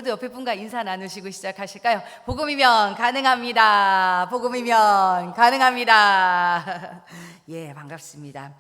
오늘도 옆에 분과 인사 나누시고 시작하실까요? 복음이면 가능합니다. 복음이면 가능합니다. 예, 반갑습니다.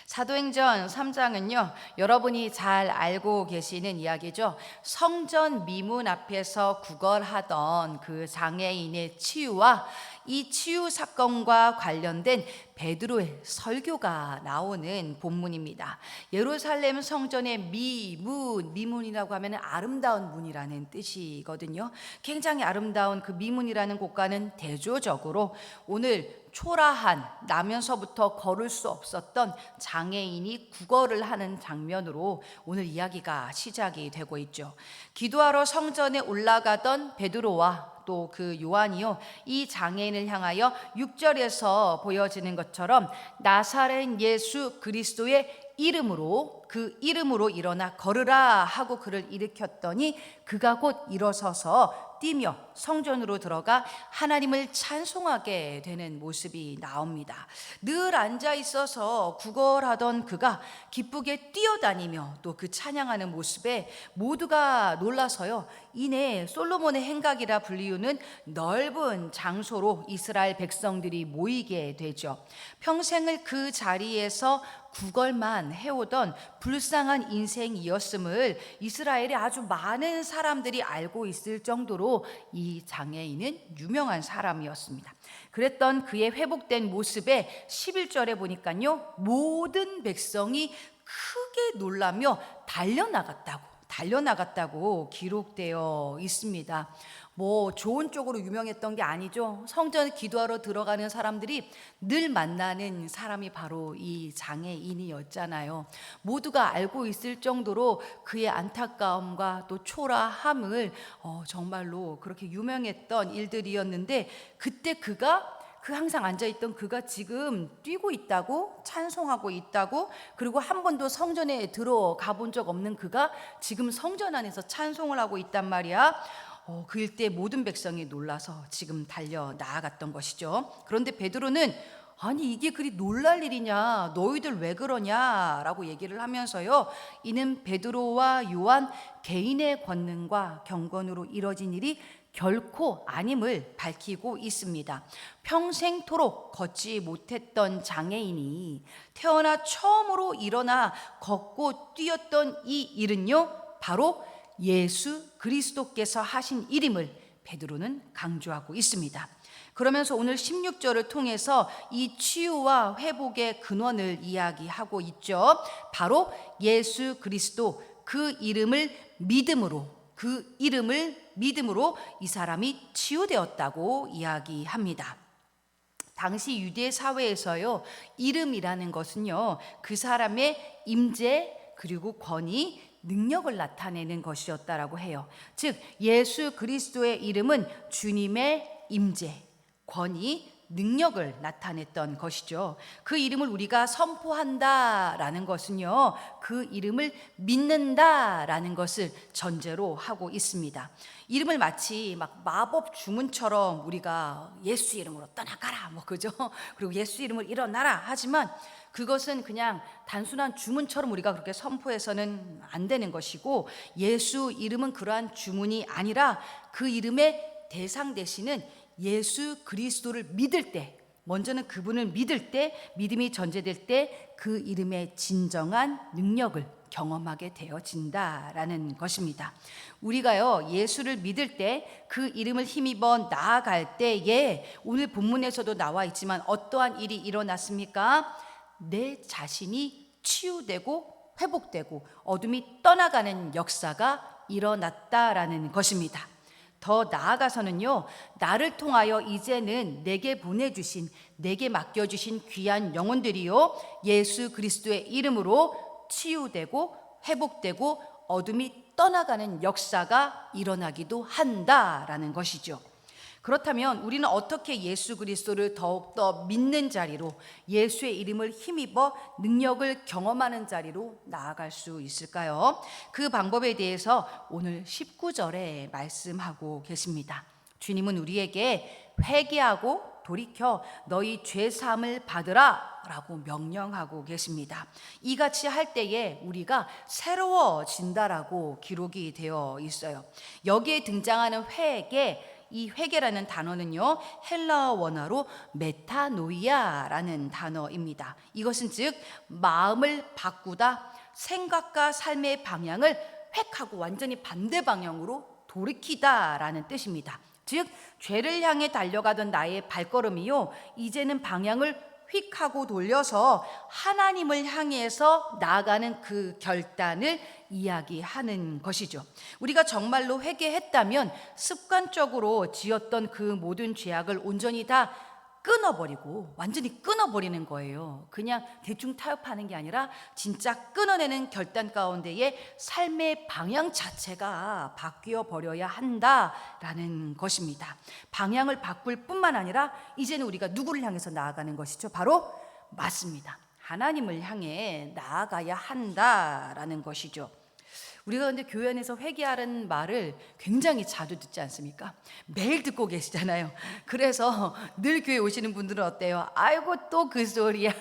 사도행전 3장은요, 여러분이 잘 알고 계시는 이야기죠. 성전 미문 앞에서 구걸하던 그 장애인의 치유와 이 치유 사건과 관련된 베드로의 설교가 나오는 본문입니다. 예루살렘 성전의 미문이라고 하면 아름다운 문이라는 뜻이거든요. 굉장히 아름다운 그 미문이라는 곳과는 대조적으로 오늘 초라한 나면서부터 걸을 수 없었던 장애인이 구걸을 하는 장면으로 오늘 이야기가 시작이 되고 있죠. 기도하러 성전에 올라가던 베드로와 또 그 요한이요, 이 장애인을 향하여 6절에서 보여지는 것처럼 나사렛 예수 그리스도의 이름으로, 그 이름으로 일어나 걸으라 하고 그를 일으켰더니 그가 곧 일어서서 뛰며 성전으로 들어가 하나님을 찬송하게 되는 모습이 나옵니다. 늘 앉아 있어서 구걸하던 그가 기쁘게 뛰어다니며 또 그 찬양하는 모습에 모두가 놀라서요, 이내 솔로몬의 행각이라 불리우는 넓은 장소로 이스라엘 백성들이 모이게 되죠. 평생을 그 자리에서 구걸만 해오던 불쌍한 인생이었음을 이스라엘의 아주 많은 사람들이 알고 있을 정도로 이 장애인은 유명한 사람이었습니다. 그랬던 그의 회복된 모습에 11절에 보니까요, 모든 백성이 크게 놀라며 달려나갔다고 기록되어 있습니다. 뭐 좋은 쪽으로 유명했던 게 아니죠. 성전 기도하러 들어가는 사람들이 늘 만나는 사람이 바로 이 장애인이었잖아요. 모두가 알고 있을 정도로 그의 안타까움과 또 초라함을 정말로 그렇게 유명했던 일들이었는데, 그때 그가 항상 앉아있던 그가 지금 뛰고 있다고, 찬송하고 있다고, 그리고 한 번도 성전에 들어가 본 적 없는 그가 지금 성전 안에서 찬송을 하고 있단 말이야. 그 일대 모든 백성이 놀라서 지금 달려 나아갔던 것이죠. 그런데 베드로는 아니 이게 그리 놀랄 일이냐, 너희들 왜 그러냐 라고 얘기를 하면서요, 이는 베드로와 요한 개인의 권능과 경건으로 이뤄진 일이 결코 아님을 밝히고 있습니다. 평생토록 걷지 못했던 장애인이 태어나 처음으로 일어나 걷고 뛰었던 이 일은요, 바로 예수 그리스도께서 하신 일임을 베드로는 강조하고 있습니다. 그러면서 오늘 16절을 통해서 이 치유와 회복의 근원을 이야기하고 있죠. 바로 예수 그리스도, 그 이름을 믿음으로 이 사람이 치유되었다고 이야기합니다. 당시 유대 사회에서요, 이름이라는 것은요, 그 사람의 임재 그리고 권위, 능력을 나타내는 것이었다라고 해요. 즉 예수 그리스도의 이름은 주님의 임재, 권위, 능력을 나타냈던 것이죠. 그 이름을 우리가 선포한다라는 것은요, 그 이름을 믿는다라는 것을 전제로 하고 있습니다. 이름을 마치 막 마법 주문처럼 우리가 예수 이름으로 떠나가라, 그죠? 그리고 예수 이름을 일어나라 하지만 그것은 그냥 단순한 주문처럼 우리가 그렇게 선포해서는 안 되는 것이고, 예수 이름은 그러한 주문이 아니라 그 이름의 대상 되시는 예수 그리스도를 믿을 때, 먼저는 그분을 믿을 때, 믿음이 전제될 때 그 이름의 진정한 능력을 경험하게 되어진다라는 것입니다. 우리가요, 예수를 믿을 때, 그 이름을 힘입어 나아갈 때에 오늘 본문에서도 나와 있지만 어떠한 일이 일어났습니까? 내 자신이 치유되고 회복되고 어둠이 떠나가는 역사가 일어났다라는 것입니다. 더 나아가서는요, 나를 통하여 이제는 내게 보내주신, 내게 맡겨주신 귀한 영혼들이요, 예수 그리스도의 이름으로 치유되고 회복되고 어둠이 떠나가는 역사가 일어나기도 한다라는 것이죠. 그렇다면 우리는 어떻게 예수 그리스도를 더욱더 믿는 자리로, 예수의 이름을 힘입어 능력을 경험하는 자리로 나아갈 수 있을까요? 그 방법에 대해서 오늘 19절에 말씀하고 계십니다. 주님은 우리에게 회개하고 돌이켜 너희 죄 사함을 받으라 라고 명령하고 계십니다. 이같이 할 때에 우리가 새로워진다라고 기록이 되어 있어요. 여기에 등장하는 회개, 이 회개라는 단어는요, 헬라어 원어로 메타노이아라는 단어입니다. 이것은 즉 마음을 바꾸다, 생각과 삶의 방향을 획 하고 완전히 반대 방향으로 돌이키다라는 뜻입니다. 즉 죄를 향해 달려가던 나의 발걸음이요, 이제는 방향을 휙 하고 돌려서 하나님을 향해서 나아가는 그 결단을 이야기하는 것이죠. 우리가 정말로 회개했다면 습관적으로 지었던 그 모든 죄악을 온전히 다 끊어버리고 완전히 끊어버리는 거예요. 그냥 대충 타협하는 게 아니라 진짜 끊어내는 결단 가운데에 삶의 방향 자체가 바뀌어 버려야 한다라는 것입니다. 방향을 바꿀 뿐만 아니라 이제는 우리가 누구를 향해서 나아가는 것이죠? 바로 맞습니다. 하나님을 향해 나아가야 한다라는 것이죠. 우리가 근데 교회 안에서 회개하라는 말을 굉장히 자주 듣지 않습니까? 매일 듣고 계시잖아요. 그래서 늘 교회 오시는 분들은 어때요? 아이고 또 그 소리야.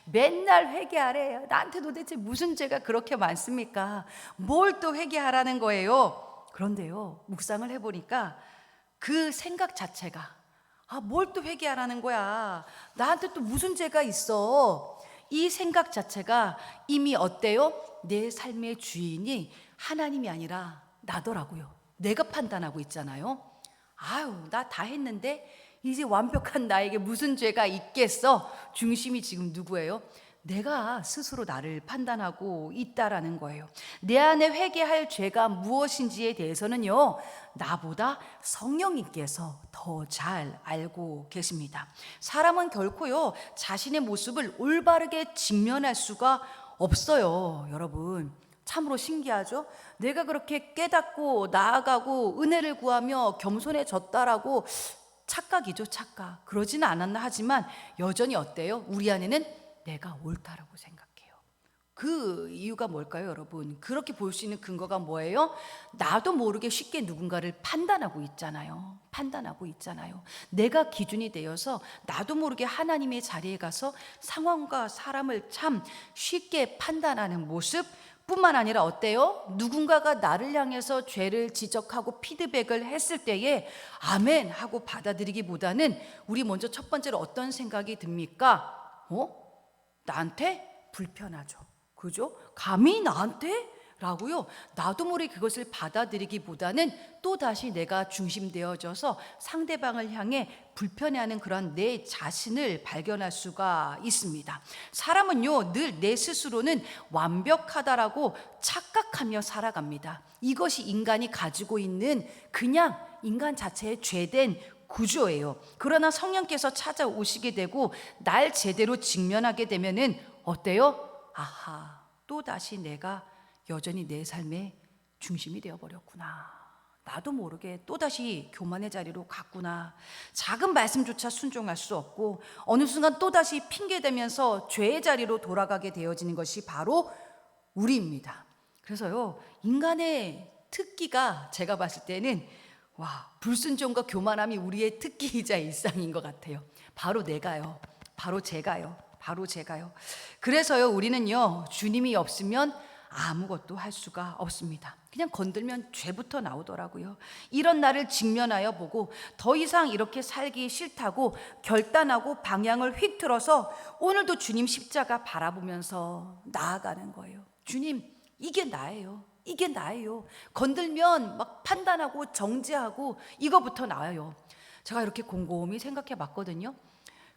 맨날 회개하래요. 나한테 도대체 무슨 죄가 그렇게 많습니까? 뭘 또 회개하라는 거예요? 그런데요, 묵상을 해보니까 그 생각 자체가 뭘 또 회개하라는 거야? 나한테 또 무슨 죄가 있어? 이 생각 자체가 이미 어때요? 내 삶의 주인이 하나님이 아니라 나더라고요. 내가 판단하고 있잖아요. 나 다 했는데 이제 완벽한 나에게 무슨 죄가 있겠어? 중심이 지금 누구예요? 내가 스스로 나를 판단하고 있다라는 거예요. 내 안에 회개할 죄가 무엇인지에 대해서는요, 나보다 성령님께서 더 잘 알고 계십니다. 사람은 결코요, 자신의 모습을 올바르게 직면할 수가 없어요. 여러분, 참으로 신기하죠? 내가 그렇게 깨닫고 나아가고 은혜를 구하며 겸손해졌다라고 착각이죠, 착각. 그러지는 않았나 하지만 여전히 어때요? 우리 안에는 내가 옳다라고 생각해요. 그 이유가 뭘까요, 여러분? 그렇게 볼 수 있는 근거가 뭐예요? 나도 모르게 쉽게 누군가를 판단하고 있잖아요. 내가 기준이 되어서 나도 모르게 하나님의 자리에 가서 상황과 사람을 참 쉽게 판단하는 모습 뿐만 아니라 어때요? 누군가가 나를 향해서 죄를 지적하고 피드백을 했을 때에 아멘 하고 받아들이기보다는 우리 먼저 첫 번째로 어떤 생각이 듭니까? 나한테 불편하죠. 그죠? 감히 나한테? 라고요. 나도 모르게 그것을 받아들이기보다는 또다시 내가 중심되어져서 상대방을 향해 불편해하는 그런 내 자신을 발견할 수가 있습니다. 사람은요, 늘 내 스스로는 완벽하다라고 착각하며 살아갑니다. 이것이 인간이 가지고 있는 그냥 인간 자체의 죄된 구조예요. 그러나 성령께서 찾아오시게 되고 날 제대로 직면하게 되면은 어때요? 또다시 내가 여전히 내 삶의 중심이 되어버렸구나. 나도 모르게 또다시 교만의 자리로 갔구나. 작은 말씀조차 순종할 수 없고 어느 순간 또다시 핑계대면서 죄의 자리로 돌아가게 되어지는 것이 바로 우리입니다. 그래서요, 인간의 특기가 제가 봤을 때는 불순종과 교만함이 우리의 특기이자 일상인 것 같아요. 바로 내가요. 바로 제가요. 그래서요, 우리는요, 주님이 없으면 아무것도 할 수가 없습니다. 그냥 건들면 죄부터 나오더라고요. 이런 나를 직면하여 보고 더 이상 이렇게 살기 싫다고 결단하고 방향을 휙 틀어서 오늘도 주님 십자가 바라보면서 나아가는 거예요. 주님, 이게 나예요. 건들면 막 판단하고 정죄하고 이거부터 나와요. 제가 이렇게 곰곰이 생각해 봤거든요.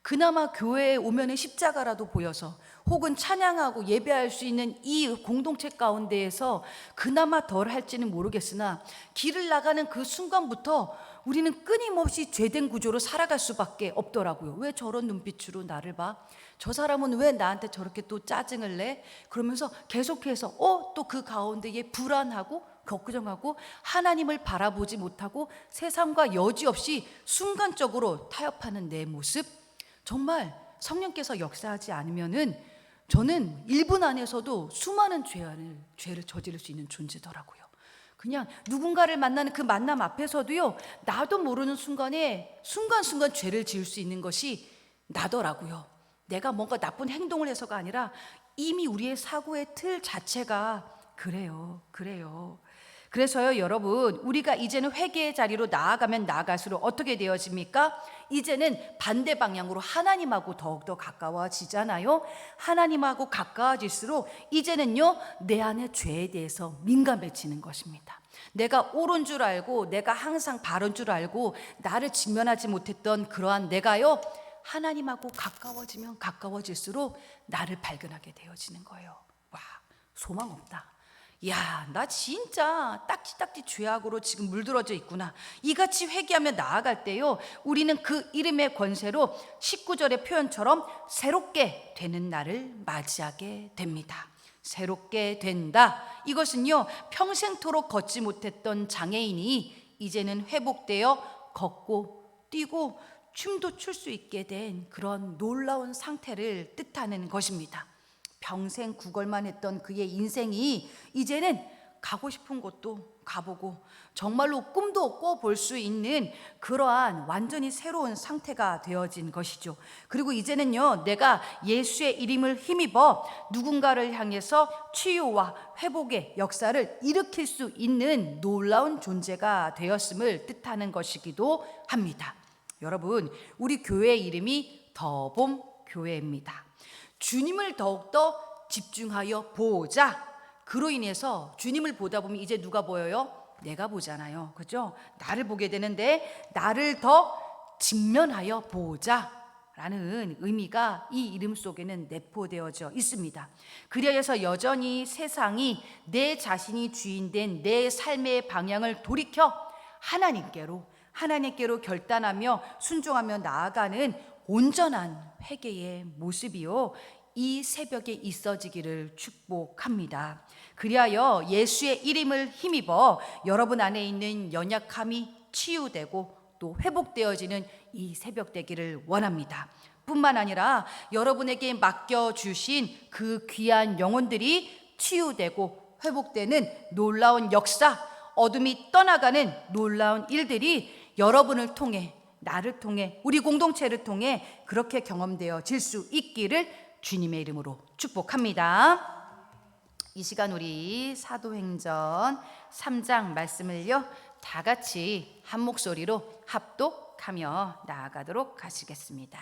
그나마 교회에 오면은 십자가라도 보여서 혹은 찬양하고 예배할 수 있는 이 공동체 가운데에서 그나마 덜 할지는 모르겠으나 길을 나가는 그 순간부터 우리는 끊임없이 죄된 구조로 살아갈 수밖에 없더라고요. 왜 저런 눈빛으로 나를 봐? 저 사람은 왜 나한테 저렇게 또 짜증을 내? 그러면서 계속해서 또 그 가운데에 불안하고 걱정하고 하나님을 바라보지 못하고 세상과 여지없이 순간적으로 타협하는 내 모습, 정말 성령께서 역사하지 않으면은 저는 1분 안에서도 수많은 죄를 저지를 수 있는 존재더라고요. 그냥 누군가를 만나는 그 만남 앞에서도요, 나도 모르는 순간에 순간순간 죄를 지을 수 있는 것이 나더라고요. 내가 뭔가 나쁜 행동을 해서가 아니라 이미 우리의 사고의 틀 자체가 그래요. 그래서요, 여러분, 우리가 이제는 회개의 자리로 나아가면 나아갈수록 어떻게 되어집니까? 이제는 반대 방향으로 하나님하고 더욱더 가까워지잖아요. 하나님하고 가까워질수록 이제는요, 내 안의 죄에 대해서 민감해지는 것입니다. 내가 옳은 줄 알고, 내가 항상 바른 줄 알고 나를 직면하지 못했던 그러한 내가요, 하나님하고 가까워지면 가까워질수록 나를 발견하게 되어지는 거예요. 와, 소망 없다. 야, 나 진짜 딱지 죄악으로 지금 물들어져 있구나. 이같이 회개하며 나아갈 때요, 우리는 그 이름의 권세로 19절의 표현처럼 새롭게 되는 날을 맞이하게 됩니다. 새롭게 된다. 이것은요, 평생토록 걷지 못했던 장애인이 이제는 회복되어 걷고 뛰고 춤도 출 수 있게 된 그런 놀라운 상태를 뜻하는 것입니다. 평생 구걸만 했던 그의 인생이 이제는 가고 싶은 곳도 가보고 정말로 꿈도 꿔볼 수 있는 그러한 완전히 새로운 상태가 되어진 것이죠. 그리고 이제는요, 내가 예수의 이름을 힘입어 누군가를 향해서 치유와 회복의 역사를 일으킬 수 있는 놀라운 존재가 되었음을 뜻하는 것이기도 합니다. 여러분, 우리 교회 이름이 더봄 교회입니다. 주님을 더욱더 집중하여 보자. 그로 인해서 주님을 보다 보면 이제 누가 보여요? 내가 보잖아요. 그죠? 나를 보게 되는데 나를 더 직면하여 보자 라는 의미가 이 이름 속에는 내포되어져 있습니다. 그리하여서 여전히 세상이 내 자신이 주인된 내 삶의 방향을 돌이켜 하나님께로 결단하며 순종하며 나아가는 온전한 회개의 모습이요, 이 새벽에 있어지기를 축복합니다. 그리하여 예수의 이름을 힘입어 여러분 안에 있는 연약함이 치유되고 또 회복되어지는 이 새벽 되기를 원합니다. 뿐만 아니라 여러분에게 맡겨주신 그 귀한 영혼들이 치유되고 회복되는 놀라운 역사, 어둠이 떠나가는 놀라운 일들이 여러분을 통해, 나를 통해, 우리 공동체를 통해 그렇게 경험되어질 수 있기를 주님의 이름으로 축복합니다. 이 시간 우리 사도행전 3장 말씀을요, 다 같이 한 목소리로 합독하며 나아가도록 하시겠습니다.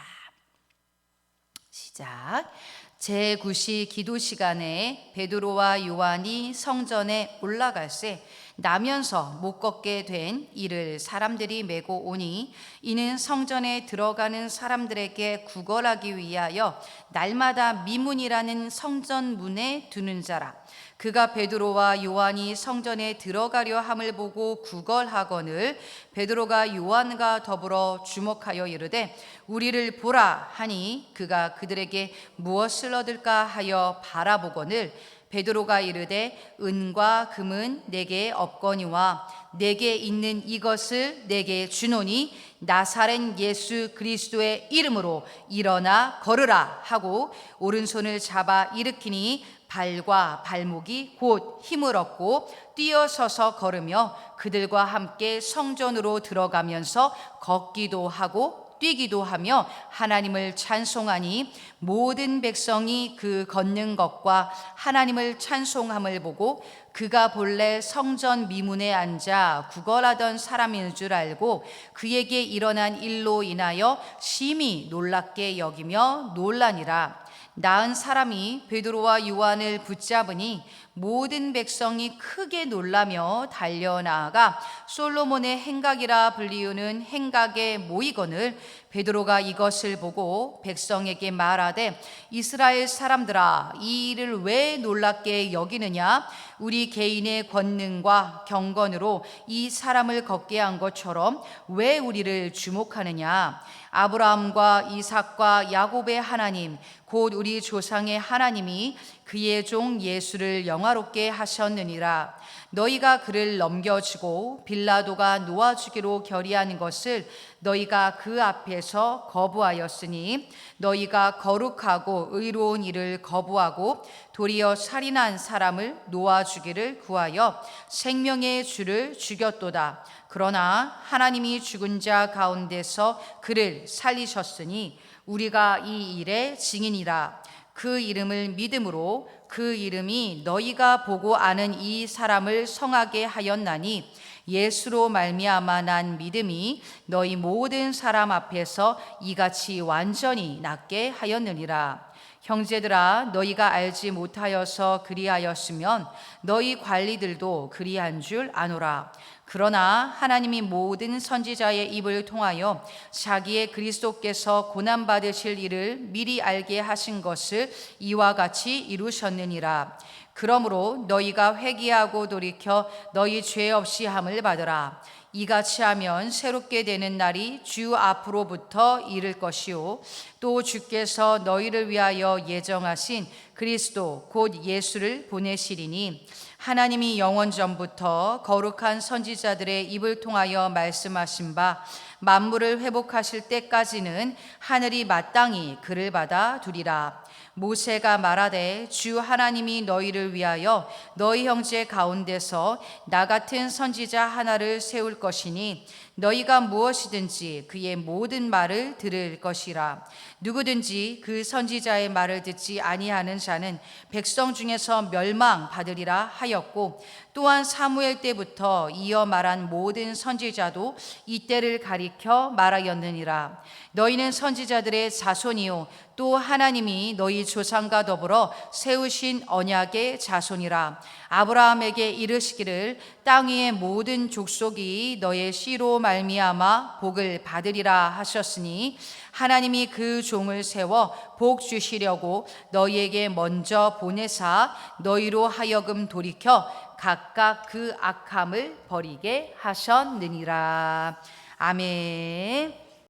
시작. 제9시 기도 시간에 베드로와 요한이 성전에 올라갈새 나면서 못 걷게 된 이를 사람들이 메고 오니 이는 성전에 들어가는 사람들에게 구걸하기 위하여 날마다 미문이라는 성전 문에 두는 자라. 그가 베드로와 요한이 성전에 들어가려 함을 보고 구걸하거늘 베드로가 요한과 더불어 주목하여 이르되 우리를 보라 하니 그가 그들에게 무엇을 얻을까 하여 바라보거늘 베드로가 이르되 은과 금은 내게 없거니와 내게 있는 이것을 내게 주노니 나사렛 예수 그리스도의 이름으로 일어나 걸으라 하고 오른손을 잡아 일으키니 발과 발목이 곧 힘을 얻고 뛰어서서 걸으며 그들과 함께 성전으로 들어가면서 걷기도 하고 뛰기도 하며 하나님을 찬송하니 모든 백성이 그 걷는 것과 하나님을 찬송함을 보고 그가 본래 성전 미문에 앉아 구걸하던 사람인 줄 알고 그에게 일어난 일로 인하여 심히 놀랍게 여기며 놀라니라. 나은 사람이 베드로와 요한을 붙잡으니 모든 백성이 크게 놀라며 달려나아가 솔로몬의 행각이라 불리우는 행각에 모이거늘 베드로가 이것을 보고 백성에게 말하되 이스라엘 사람들아 이 일을 왜 놀랍게 여기느냐 우리 개인의 권능과 경건으로 이 사람을 걷게 한 것처럼 왜 우리를 주목하느냐 아브라함과 이삭과 야곱의 하나님 곧 우리 조상의 하나님이 그의 종 예수를 영화롭게 하셨느니라. 너희가 그를 넘겨주고 빌라도가 놓아주기로 결의한 것을 너희가 그 앞에서 거부하였으니 너희가 거룩하고 의로운 일을 거부하고 도리어 살인한 사람을 놓아주기를 구하여 생명의 주를 죽였도다. 그러나 하나님이 죽은 자 가운데서 그를 살리셨으니 우리가 이 일의 증인이라. 그 이름을 믿음으로 그 이름이 너희가 보고 아는 이 사람을 성하게 하였나니 예수로 말미암아 난 믿음이 너희 모든 사람 앞에서 이같이 완전히 낫게 하였느니라. 형제들아, 너희가 알지 못하여서 그리하였으면 너희 관리들도 그리한 줄 아노라. 그러나 하나님이 모든 선지자의 입을 통하여 자기의 그리스도께서 고난받으실 일을 미리 알게 하신 것을 이와 같이 이루셨느니라. 그러므로 너희가 회개하고 돌이켜 너희 죄 없이 함을 받으라. 이같이 하면 새롭게 되는 날이 주 앞으로부터 이를 것이요 또 주께서 너희를 위하여 예정하신 그리스도 곧 예수를 보내시리니 하나님이 영원 전부터 거룩한 선지자들의 입을 통하여 말씀하신 바 만물을 회복하실 때까지는 하늘이 마땅히 그를 받아 두리라. 모세가 말하되 주 하나님이 너희를 위하여 너희 형제 가운데서 나 같은 선지자 하나를 세울 것이니 너희가 무엇이든지 그의 모든 말을 들을 것이라. 누구든지 그 선지자의 말을 듣지 아니하는 자는 백성 중에서 멸망받으리라 하였고 또한 사무엘 때부터 이어 말한 모든 선지자도 이때를 가리켜 말하였느니라. 너희는 선지자들의 자손이요 또 하나님이 너희 조상과 더불어 세우신 언약의 자손이라. 아브라함에게 이르시기를 땅 위의 모든 족속이 너의 씨로 말미암아 복을 받으리라 하셨으니 하나님이 그 종을 세워 복 주시려고 너희에게 먼저 보내사 너희로 하여금 돌이켜 각각 그 악함을 버리게 하셨느니라. 아멘.